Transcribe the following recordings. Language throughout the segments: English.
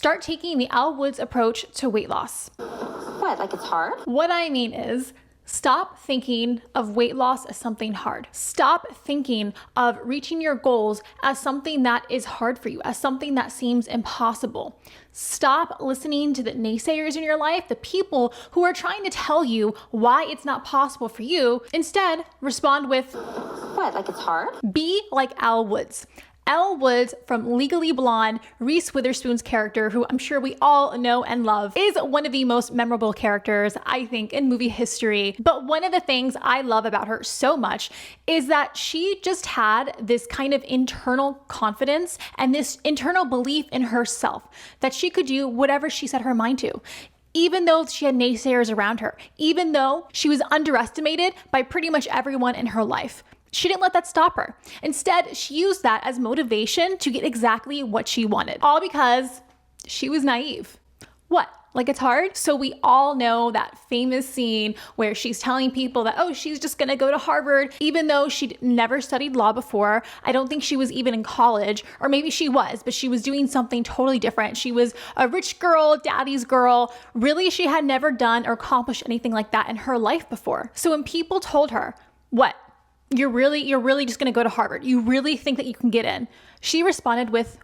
start taking the Elle Woods approach to weight loss. What, like it's hard? What I mean is, stop thinking of weight loss as something hard. Stop thinking of reaching your goals as something that is hard for you, as something that seems impossible. Stop listening to the naysayers in your life, the people who are trying to tell you why it's not possible for you. Instead, respond with, What, like it's hard? be like Elle Woods. Elle Woods from Legally Blonde, Reese Witherspoon's character, who I'm sure we all know and love, is one of the most memorable characters, I think, in movie history. But one of the things I love about her so much is that she just had this kind of internal confidence and this internal belief in herself that she could do whatever she set her mind to. Even though she had naysayers around her, even though she was underestimated by pretty much everyone in her life. She didn't let that stop her. Instead, she used that as motivation to get exactly what she wanted, all because she was naive. What? Like it's hard? So we all know that famous scene where she's telling people that, oh, she's just gonna go to Harvard, even though she'd never studied law before. I don't think she was even in college, or maybe she was, but she was doing something totally different. She was a rich girl, daddy's girl. Really, she had never done or accomplished anything like that in her life before. So when people told her, what? You're really just gonna go to Harvard. You really think that you can get in? She responded with,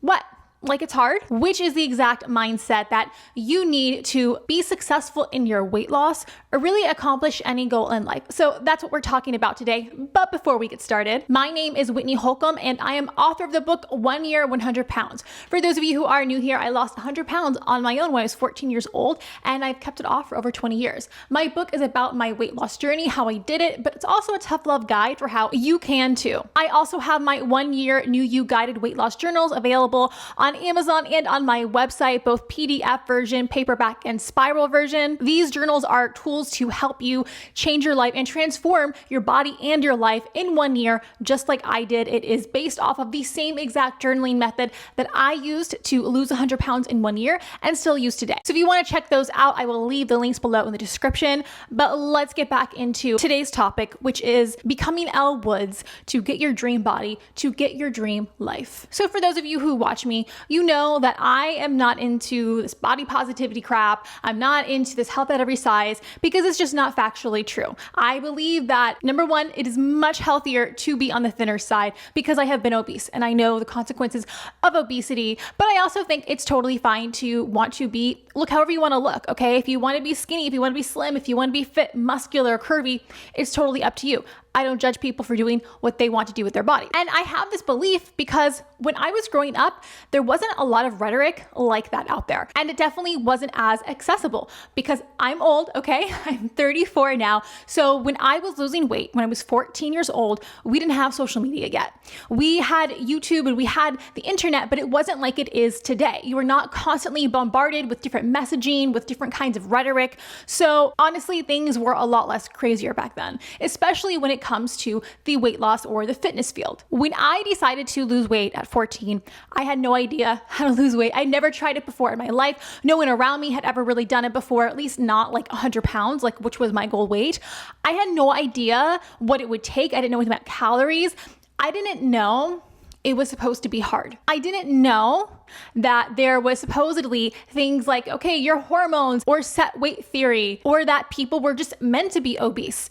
what? Like it's hard? Which is the exact mindset that you need to be successful in your weight loss or really accomplish any goal in life. So that's what we're talking about today. But before we get started, my name is Whitney Holcomb and I am author of the book 1 Year, 100 Pounds. For those of you who are new here, I lost 100 pounds on my own when I was 14 years old and I've kept it off for over 20 years. My book is about my weight loss journey, how I did it, but it's also a tough love guide for how you can too. I also have my 1 year New You guided weight loss journals available on Amazon and on my website, both PDF version, paperback, and spiral version. These journals are tools to help you change your life and transform your body and your life in 1 year, just like I did. It is based off of the same exact journaling method that I used to lose 100 pounds in 1 year and still use today. So if you want to check those out, I will leave the links below in the description. But let's get back into today's topic, which is becoming Elle Woods to get your dream body, to get your dream life. So for those of you who watch me, you know that I am not into this body positivity crap. I'm not into this health at every size because it's just not factually true. I believe that number one, it is much healthier to be on the thinner side because I have been obese and I know the consequences of obesity, but I also think it's totally fine to want to look however you want to look, okay? If you want to be skinny, if you want to be slim, if you want to be fit, muscular, curvy, it's totally up to you. I don't judge people for doing what they want to do with their body. And I have this belief because when I was growing up, there wasn't a lot of rhetoric like that out there. And it definitely wasn't as accessible because I'm old, okay? I'm 34 now. So when I was losing weight, when I was 14 years old, we didn't have social media yet. We had YouTube and we had the internet, but it wasn't like it is today. You were not constantly bombarded with different messaging, with different kinds of rhetoric. So honestly, things were a lot less crazier back then, especially when it comes to the weight loss or the fitness field. When I decided to lose weight at 14, I had no idea how to lose weight. I never tried it before in my life. No one around me had ever really done it before, at least not like 100 pounds, which was my goal weight. I had no idea what it would take. I didn't know anything about calories. I didn't know it was supposed to be hard. I didn't know that there was supposedly things like, okay, your hormones or set weight theory, or that people were just meant to be obese.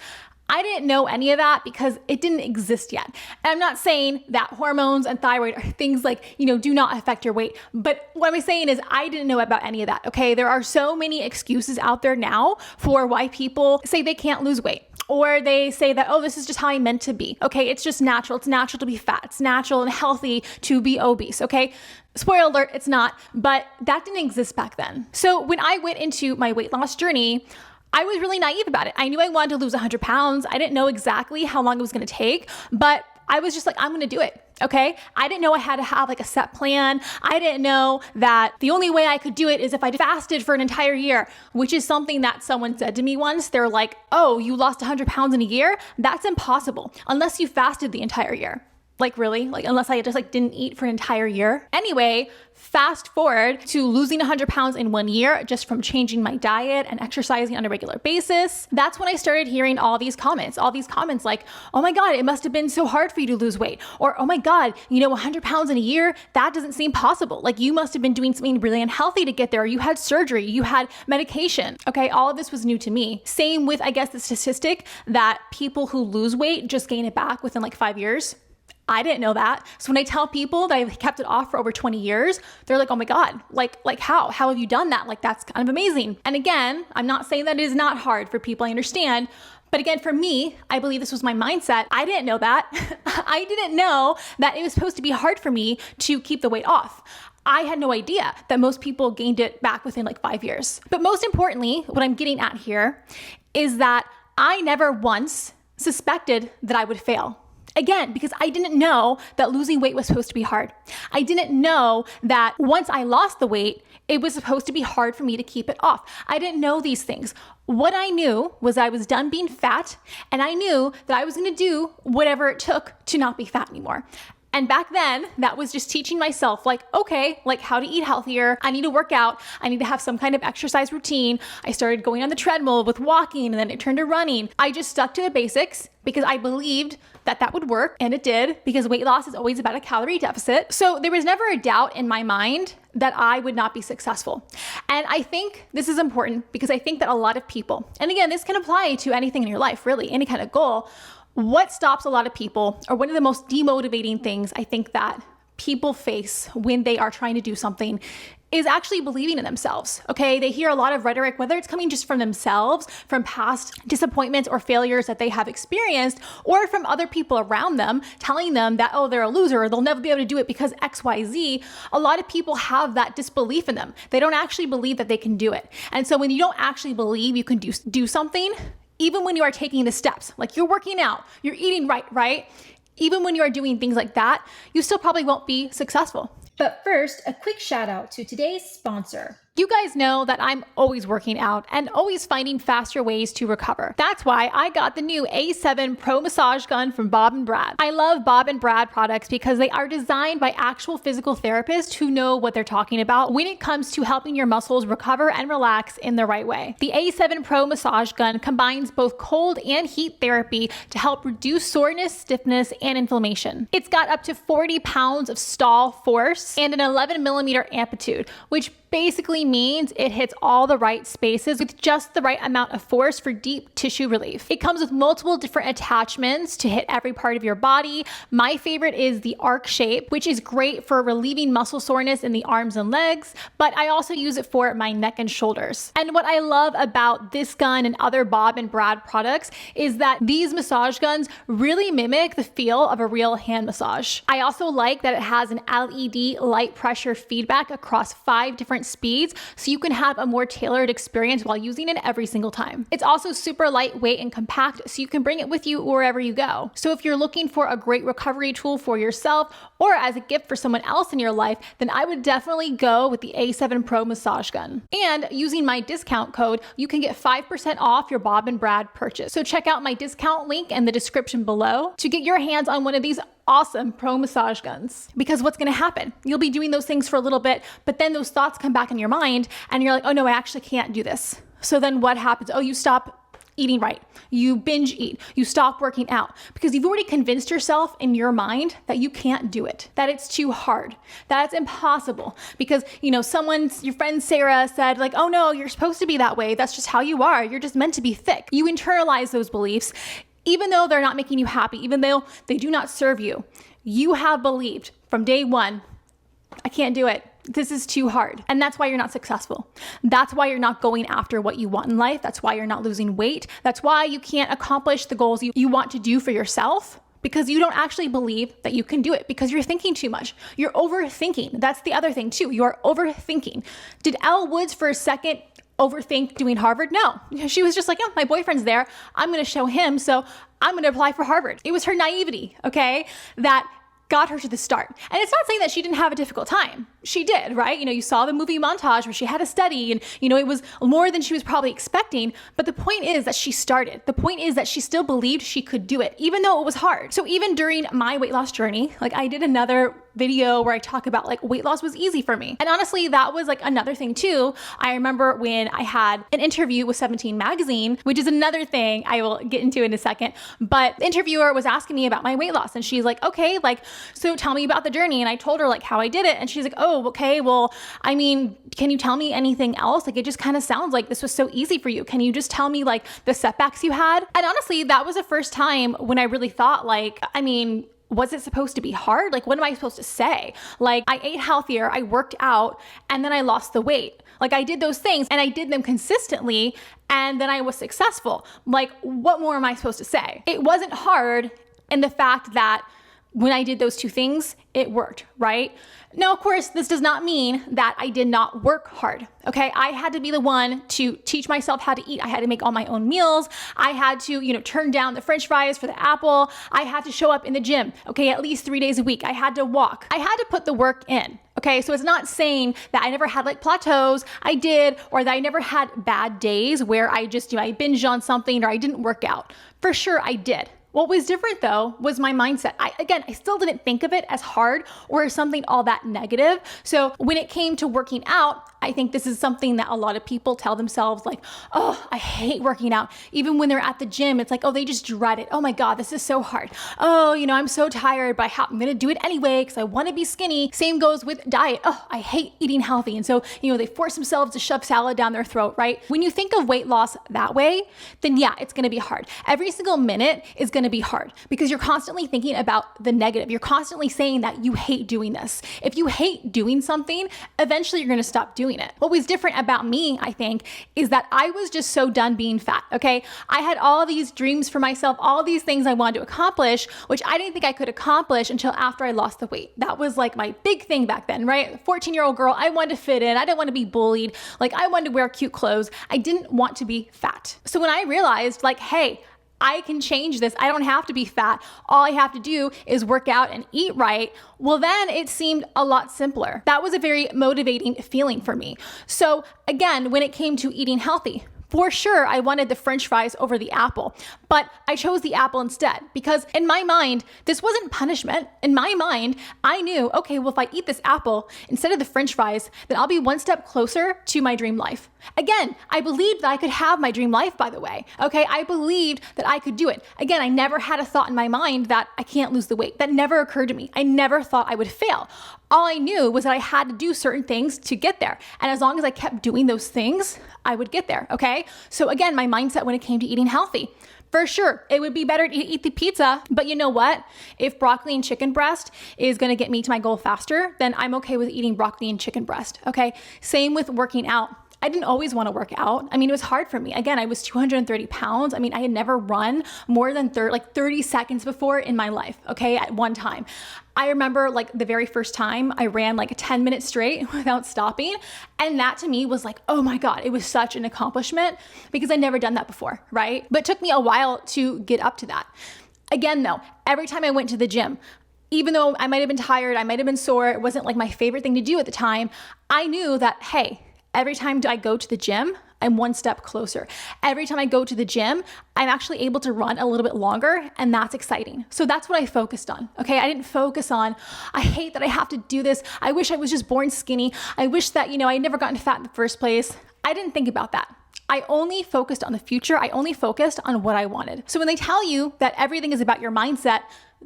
I didn't know any of that because it didn't exist yet. And I'm not saying that hormones and thyroid are things do not affect your weight. But what I'm saying is I didn't know about any of that, okay? There are so many excuses out there now for why people say they can't lose weight. Or they say that, oh, this is just how I'm meant to be. Okay, it's just natural. It's natural to be fat. It's natural and healthy to be obese, okay? Spoiler alert, it's not, but that didn't exist back then. So when I went into my weight loss journey, I was really naive about it. I knew I wanted to lose 100 pounds. I didn't know exactly how long it was going to take, but I was just like, I'm going to do it. Okay. I didn't know I had to have a set plan. I didn't know that the only way I could do it is if I fasted for an entire year, which is something that someone said to me once. They're like, oh, you lost 100 pounds in a year? That's impossible unless you fasted the entire year. Like really? Like unless I just like didn't eat for an entire year. Anyway, fast forward to losing 100 pounds in 1 year just from changing my diet and exercising on a regular basis. That's when I started hearing all these comments like, oh my God, it must have been so hard for you to lose weight. Or, oh my God, 100 pounds in a year, that doesn't seem possible. Like you must have been doing something really unhealthy to get there. Or you had surgery, you had medication. Okay, all of this was new to me. Same with, I guess, the statistic that people who lose weight just gain it back within like 5 years. I didn't know that. So when I tell people that I've kept it off for over 20 years, they're like, oh my God, like how have you done that? Like, that's kind of amazing. And again, I'm not saying that it is not hard for people, I understand. But again, for me, I believe this was my mindset. I didn't know that. I didn't know that it was supposed to be hard for me to keep the weight off. I had no idea that most people gained it back within like 5 years. But most importantly, what I'm getting at here is that I never once suspected that I would fail. Again, because I didn't know that losing weight was supposed to be hard. I didn't know that once I lost the weight, it was supposed to be hard for me to keep it off. I didn't know these things. What I knew was I was done being fat, and I knew that I was going to do whatever it took to not be fat anymore. And back then, that was just teaching myself like, okay, like how to eat healthier. I need to work out. I need to have some kind of exercise routine. I started going on the treadmill with walking, and then it turned to running. I just stuck to the basics because I believed that that would work, and it did, because weight loss is always about a calorie deficit. So there was never a doubt in my mind that I would not be successful. And I think this is important because I think that a lot of people, and again, this can apply to anything in your life, really, any kind of goal. What stops a lot of people, or one of the most demotivating things I think that people face when they are trying to do something, is actually believing in themselves, okay? They hear a lot of rhetoric, whether it's coming just from themselves, from past disappointments or failures that they have experienced, or from other people around them telling them that, oh, they're a loser, or they'll never be able to do it because X, Y, Z. A lot of people have that disbelief in them. They don't actually believe that they can do it. And so when you don't actually believe you can do something, even when you are taking the steps, like you're working out, you're eating right? Even when you are doing things like that, you still probably won't be successful. But first, a quick shout out to today's sponsor. You guys know that I'm always working out and always finding faster ways to recover. That's why I got the new A7 Pro Massage Gun from Bob and Brad. I love Bob and Brad products because they are designed by actual physical therapists who know what they're talking about when it comes to helping your muscles recover and relax in the right way. The A7 Pro Massage Gun combines both cold and heat therapy to help reduce soreness, stiffness, and inflammation. It's got up to 40 pounds of stall force and an 11 millimeter amplitude, which basically means it hits all the right spaces with just the right amount of force for deep tissue relief. It comes with multiple different attachments to hit every part of your body. My favorite is the arc shape, which is great for relieving muscle soreness in the arms and legs, but I also use it for my neck and shoulders. And what I love about this gun and other Bob and Brad products is that these massage guns really mimic the feel of a real hand massage. I also like that it has an LED light pressure feedback across 5 different speeds, so you can have a more tailored experience while using it every single time. It's also super lightweight and compact, so you can bring it with you wherever you go. So if you're looking for a great recovery tool for yourself or as a gift for someone else in your life, then I would definitely go with the A7 Pro Massage Gun. And using my discount code, you can get 5% off your Bob and Brad purchase. So check out my discount link in the description below to get your hands on one of these awesome pro massage guns. Because what's gonna happen? You'll be doing those things for a little bit, but then those thoughts come back in your mind and you're like, oh no, I actually can't do this. So then what happens? Oh, you stop eating right. You binge eat. You stop working out because you've already convinced yourself in your mind that you can't do it, that it's too hard, that it's impossible. Because, your friend Sarah said like, oh no, you're supposed to be that way. That's just how you are. You're just meant to be thick. You internalize those beliefs. Even though they're not making you happy, even though they do not serve you, you have believed from day one, I can't do it. This is too hard. And that's why you're not successful. That's why you're not going after what you want in life. That's why you're not losing weight. That's why you can't accomplish the goals you want to do for yourself, because you don't actually believe that you can do it, because you're thinking too much. You're overthinking. That's the other thing too. You are overthinking. Did Elle Woods for a second overthink doing Harvard? No. She was just like, my boyfriend's there. I'm going to show him, so I'm going to apply for Harvard. It was her naivety, okay, that got her to the start. And it's not saying that she didn't have a difficult time. She did, right? You saw the movie montage where she had to study and, it was more than she was probably expecting. But the point is that she started. The point is that she still believed she could do it, even though it was hard. So even during my weight loss journey, I did another video where I talk about weight loss was easy for me. And honestly, that was another thing too. I remember when I had an interview with 17 magazine, which is another thing I will get into in a second. But the interviewer was asking me about my weight loss and she's like, okay, so tell me about the journey. And I told her how I did it. And she's like, oh, okay, well, can you tell me anything else? It just kind of sounds like this was so easy for you. Can you just tell me the setbacks you had? And honestly, that was the first time when I really thought was it supposed to be hard? What am I supposed to say? I ate healthier, I worked out, and then I lost the weight. I did those things and I did them consistently and then I was successful. What more am I supposed to say? It wasn't hard in the fact that when I did those two things, it worked, right? Now, of course, this does not mean that I did not work hard, okay? I had to be the one to teach myself how to eat. I had to make all my own meals. I had to, turn down the French fries for the apple. I had to show up in the gym, okay, at least 3 days a week. I had to walk. I had to put the work in. Okay, so it's not saying that I never had plateaus. I did, or that I never had bad days where I just, I binged on something or I didn't work out. For sure, I did. What was different though was my mindset. I still didn't think of it as hard or as something all that negative. So when it came to working out, I think this is something that a lot of people tell themselves oh, I hate working out. Even when they're at the gym, it's oh, they just dread it. Oh my God, this is so hard. Oh, I'm so tired, but I'm going to do it anyway because I want to be skinny. Same goes with diet. Oh, I hate eating healthy. And so, they force themselves to shove salad down their throat, right? When you think of weight loss that way, then yeah, it's going to be hard. Every single minute is going to be hard because you're constantly thinking about the negative. You're constantly saying that you hate doing this. If you hate doing something, eventually you're going to stop doing it. What was different about me, I think, is that I was just so done being fat, okay? I had all these dreams for myself, all these things I wanted to accomplish, which I didn't think I could accomplish until after I lost the weight. That was my big thing back then, right? 14-year-old girl, I wanted to fit in. I didn't want to be bullied. I wanted to wear cute clothes. I didn't want to be fat. So when I realized hey, I can change this. I don't have to be fat. All I have to do is work out and eat right. Well, then it seemed a lot simpler. That was a very motivating feeling for me. So again, when it came to eating healthy, for sure, I wanted the French fries over the apple, but I chose the apple instead because in my mind, this wasn't punishment. In my mind, I knew, okay, well, if I eat this apple instead of the French fries, then I'll be one step closer to my dream life. Again, I believed that I could have my dream life, by the way. Okay, I believed that I could do it. Again, I never had a thought in my mind that I can't lose the weight. That never occurred to me. I never thought I would fail. All I knew was that I had to do certain things to get there. And as long as I kept doing those things, I would get there, okay? So again, my mindset when it came to eating healthy, for sure, it would be better to eat the pizza, but you know what? If broccoli and chicken breast is gonna get me to my goal faster, then I'm okay with eating broccoli and chicken breast, okay? Same with working out. I didn't always want to work out. It was hard for me. Again, I was 230 pounds. I had never run more than 30 seconds before in my life, okay, at one time. I remember the very first time I ran 10 minutes straight without stopping. And that to me was oh my God, it was such an accomplishment because I'd never done that before, right? But it took me a while to get up to that. Again, though, every time I went to the gym, even though I might've been tired, I might've been sore, it wasn't my favorite thing to do at the time, I knew that, hey, every time I go to the gym, I'm one step closer. Every time I go to the gym, I'm actually able to run a little bit longer, and that's exciting. So that's what I focused on, okay? I didn't focus on, I hate that I have to do this. I wish I was just born skinny. I wish that, I never gotten fat in the first place. I didn't think about that. I only focused on the future. I only focused on what I wanted. So when they tell you that everything is about your mindset,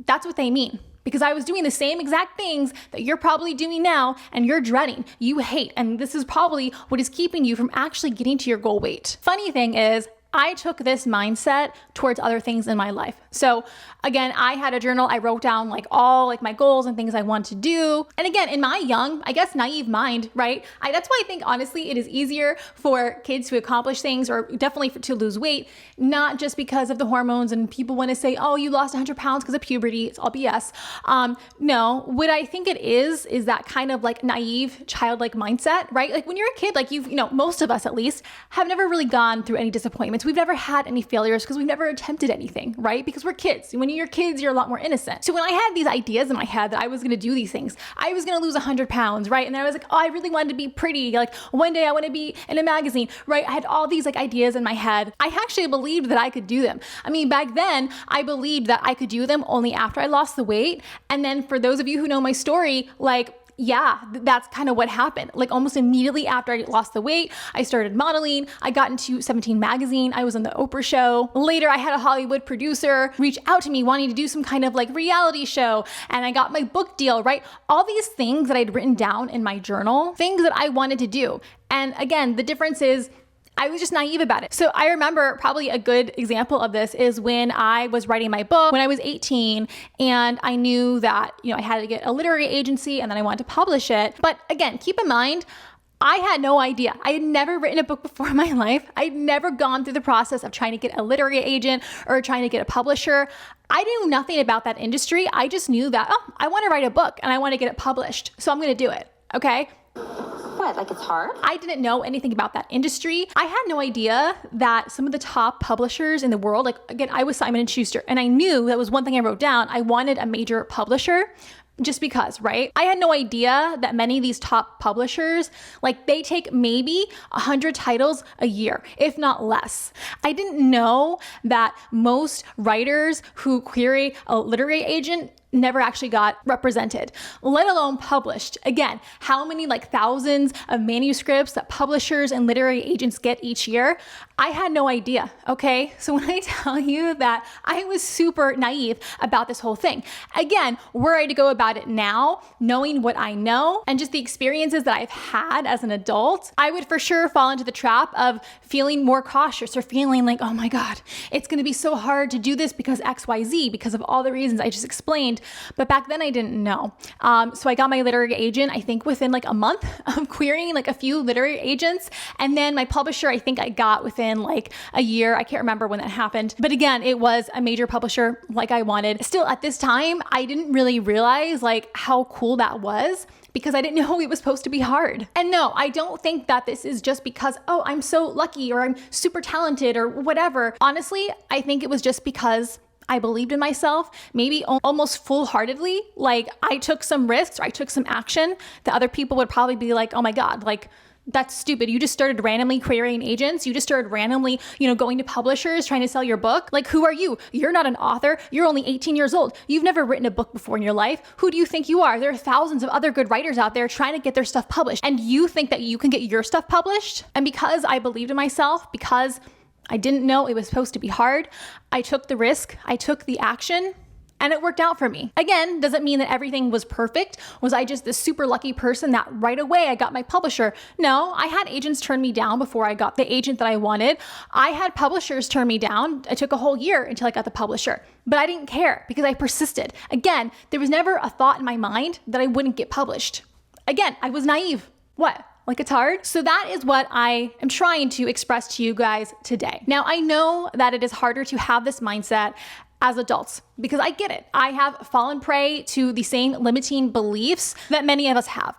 that's what they mean. Because I was doing the same exact things that you're probably doing now and you're dreading, you hate, and this is probably what is keeping you from actually getting to your goal weight. Funny thing is, I took this mindset towards other things in my life. So again, I had a journal. I wrote down all my goals and things I want to do. And again, in my young, I guess, naive mind, right? That's why I think honestly, it is easier for kids to accomplish things or definitely to lose weight, not just because of the hormones and people want to say, oh, you lost 100 pounds because of puberty. It's all BS. No, what I think it is that kind of naive childlike mindset, right? When you're a kid, most of us at least have never really gone through any disappointments. experience. We've never had any failures because we've never attempted anything, right? Because we're kids. When you're kids, you're a lot more innocent. So when I had these ideas in my head that I was going to do these things, I was going to lose 100 pounds, right? And then I was like, oh, I really wanted to be pretty. Like one day I want to be in a magazine, right? I had all these like ideas in my head. I actually believed that I could do them. I mean, back then I believed that I could do them only after I lost the weight. And then for those of you who know my story, like, yeah, that's kind of what happened. Like almost immediately after I lost the weight, I started modeling. I got into 17 magazine. I was on the Oprah show. Later, I had a Hollywood producer reach out to me wanting to do some kind of like reality show. And I got my book deal, right? All these things that I'd written down in my journal, things that I wanted to do. And again, the difference is I was just naive about it. So I remember probably a good example of this is when I was writing my book when I was 18 and I knew that, I had to get a literary agency and then I wanted to publish it. But again, keep in mind, I had no idea. I had never written a book before in my life. I'd never gone through the process of trying to get a literary agent or trying to get a publisher. I knew nothing about that industry. I just knew that, I want to write a book and I want to get it published. So I'm going to do it. Okay. What, like it's hard? I didn't know anything about that industry. I had no idea that some of the top publishers in the world, like again, I was Simon & Schuster, and I knew that was one thing I wrote down. I wanted a major publisher just because, right? I had no idea that many of these top publishers, like they take maybe 100 titles a year, if not less. I didn't know that most writers who query a literary agent never actually got represented, let alone published. Again, how many like thousands of manuscripts that publishers and literary agents get each year? I had no idea, okay? So when I tell you that I was super naive about this whole thing, again, were I to go about it now, knowing what I know and just the experiences that I've had as an adult, I would for sure fall into the trap of feeling more cautious or feeling like, oh my God, it's gonna be so hard to do this because XYZ, because of all the reasons I just explained. But back then I didn't know. So I got my literary agent, I think within like a month of querying like a few literary agents. And then my publisher, I think I got within like a year. I can't remember when that happened. But again, it was a major publisher like I wanted. Still at this time, I didn't really realize like how cool that was, because I didn't know it was supposed to be hard. And no, I don't think that this is just because, oh, I'm so lucky or I'm super talented or whatever. Honestly, I think it was just because I believed in myself, maybe almost full-heartedly. Like I took some risks or I took some action that other people would probably be like, oh my God, like that's stupid. You just started randomly querying agents. You just started randomly, going to publishers trying to sell your book. Like, who are you? You're not an author. You're only 18 years old. You've never written a book before in your life. Who do you think you are? There are thousands of other good writers out there trying to get their stuff published. And you think that you can get your stuff published? And because I believed in myself, because I didn't know it was supposed to be hard, I took the risk, I took the action, and it worked out for me. Again, doesn't mean that everything was perfect. Was I just this super lucky person that right away I got my publisher? No, I had agents turn me down before I got the agent that I wanted. I had publishers turn me down. It took a whole year until I got the publisher, but I didn't care because I persisted. Again, there was never a thought in my mind that I wouldn't get published. Again, I was naive. What? Like it's hard? So that is what I am trying to express to you guys today. Now, I know that it is harder to have this mindset as adults because I get it. I have fallen prey to the same limiting beliefs that many of us have,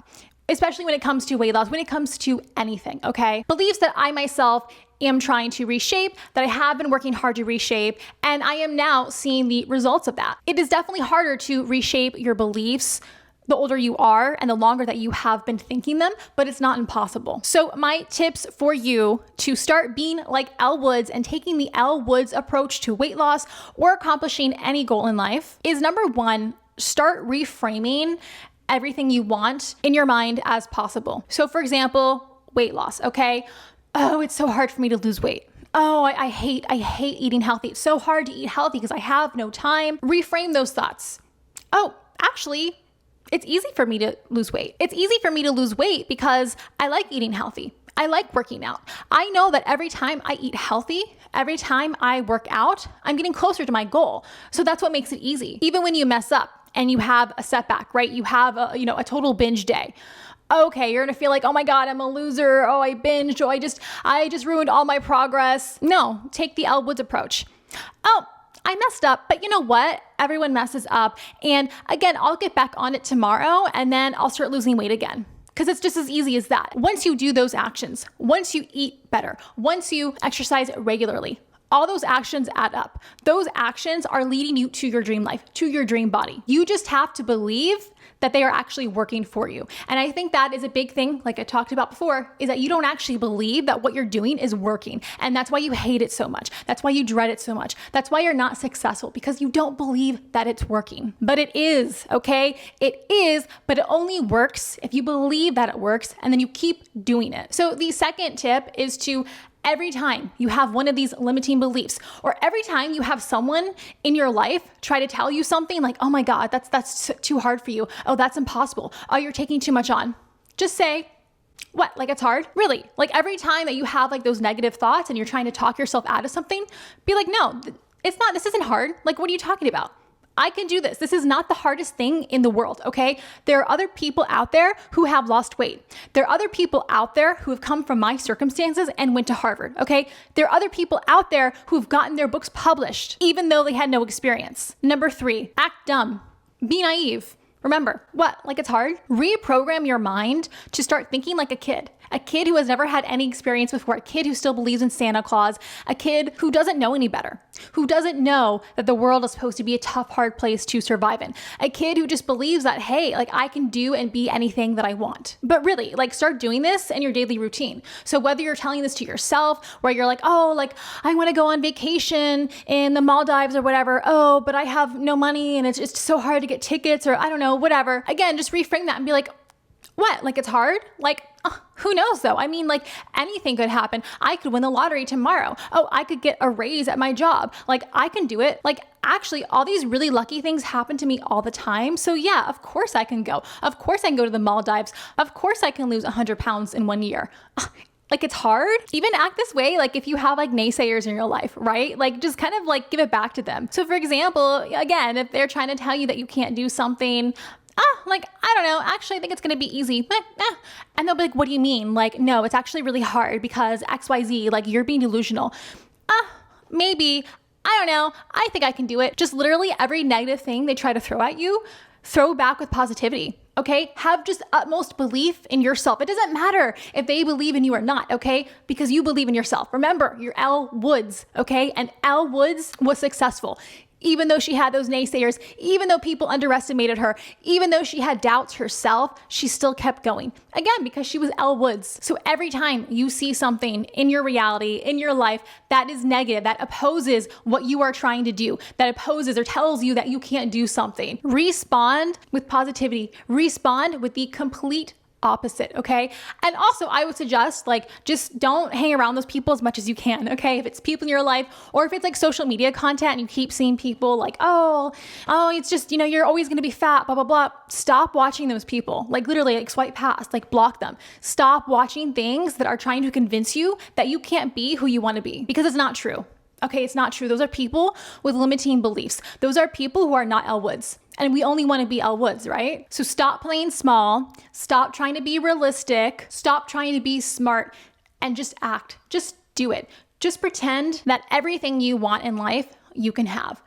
especially when it comes to weight loss, when it comes to anything, okay? Beliefs that I myself am trying to reshape, that I have been working hard to reshape, and I am now seeing the results of that. It is definitely harder to reshape your beliefs the older you are and the longer that you have been thinking them, but it's not impossible. So my tips for you to start being like Elle Woods and taking the Elle Woods approach to weight loss or accomplishing any goal in life is number one, start reframing everything you want in your mind as possible. So for example, weight loss, okay? Oh, it's so hard for me to lose weight. Oh, I hate eating healthy. It's so hard to eat healthy because I have no time. Reframe those thoughts. Oh, actually, it's easy for me to lose weight. It's easy for me to lose weight because I like eating healthy. I like working out. I know that every time I eat healthy, every time I work out, I'm getting closer to my goal. So that's what makes it easy. Even when you mess up and you have a setback, right? You have a total binge day. Okay, you're gonna feel like, oh my God, I'm a loser. Oh, I binged. Oh, I just ruined all my progress. No, take the Elle Woods approach. Oh, I messed up, but you know what? Everyone messes up. And again, I'll get back on it tomorrow and then I'll start losing weight again. Because it's just as easy as that. Once you do those actions, once you eat better, once you exercise regularly, all those actions add up. Those actions are leading you to your dream life, to your dream body. You just have to believe that they are actually working for you. And I think that is a big thing, like I talked about before, is that you don't actually believe that what you're doing is working. And that's why you hate it so much. That's why you dread it so much. That's why you're not successful, because you don't believe that it's working. But it is, okay? It is, but it only works if you believe that it works and then you keep doing it. So the second tip is to every time you have one of these limiting beliefs, or every time you have someone in your life try to tell you something like, oh my God, that's too hard for you. Oh, that's impossible. Oh, you're taking too much on. Just say, what? Like it's hard? Really? Like every time that you have like those negative thoughts and you're trying to talk yourself out of something, be like, no, it's not, this isn't hard. Like, what are you talking about? I can do this. This is not the hardest thing in the world, okay? There are other people out there who have lost weight. There are other people out there who have come from my circumstances and went to Harvard, okay? There are other people out there who've gotten their books published, even though they had no experience. Number 3, act dumb. Be naive. Remember, what? Like it's hard? Reprogram your mind to start thinking like a kid who has never had any experience before, a kid who still believes in Santa Claus, a kid who doesn't know any better, who doesn't know that the world is supposed to be a tough, hard place to survive in, a kid who just believes that, hey, like I can do and be anything that I want. But really, like start doing this in your daily routine. So whether you're telling this to yourself, where you're like, oh, like I want to go on vacation in the Maldives or whatever. Oh, but I have no money and it's just so hard to get tickets, or I don't know, whatever. Again, just reframe that and be like, what? Like it's hard? Like, who knows though? I mean, like anything could happen. I could win the lottery tomorrow. Oh, I could get a raise at my job. Like I can do it. Like actually all these really lucky things happen to me all the time. So yeah, of course I can go. Of course I can go to the Maldives. Of course I can lose 100 pounds in 1 year. Like it's hard. Even act this way, like if you have like naysayers in your life, right? Like just kind of like give it back to them. So for example, again, if they're trying to tell you that you can't do something, like, I don't know, actually I think it's gonna be easy. And they'll be like, what do you mean? Like, no, it's actually really hard because XYZ, like you're being delusional. Maybe, I don't know, I think I can do it. Just literally every negative thing they try to throw at you, throw back with positivity. Okay, have just utmost belief in yourself. It doesn't matter if they believe in you or not, okay? Because you believe in yourself. Remember, you're Elle Woods, okay? And Elle Woods was successful. Even though she had those naysayers, even though people underestimated her, even though she had doubts herself, she still kept going. Again, because she was Elle Woods. So every time you see something in your reality, in your life, that is negative, that opposes what you are trying to do, that opposes or tells you that you can't do something, respond with positivity. Respond with the complete opposite, okay? And also I would suggest like just don't hang around those people as much as you can, okay? If it's people in your life, or if it's like social media content and you keep seeing people like, oh, it's just, you're always gonna be fat, blah, blah, blah. Stop watching those people. Like literally like swipe past, like block them. Stop watching things that are trying to convince you that you can't be who you wanna be, because it's not true. Okay, it's not true. Those are people with limiting beliefs. Those are people who are not Elle Woods. And we only want to be Elle Woods, right? So stop playing small, stop trying to be realistic, stop trying to be smart, and just act. Just do it. Just pretend that everything you want in life, you can have.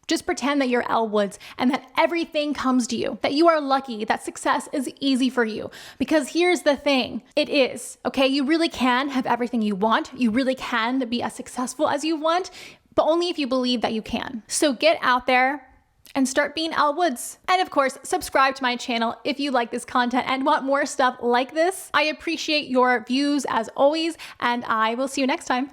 Just pretend that you're Elle Woods and that everything comes to you, that you are lucky, that success is easy for you. Because here's the thing, it is, okay? You really can have everything you want. You really can be as successful as you want, but only if you believe that you can. So get out there and start being Elle Woods. And of course, subscribe to my channel if you like this content and want more stuff like this. I appreciate your views as always, and I will see you next time.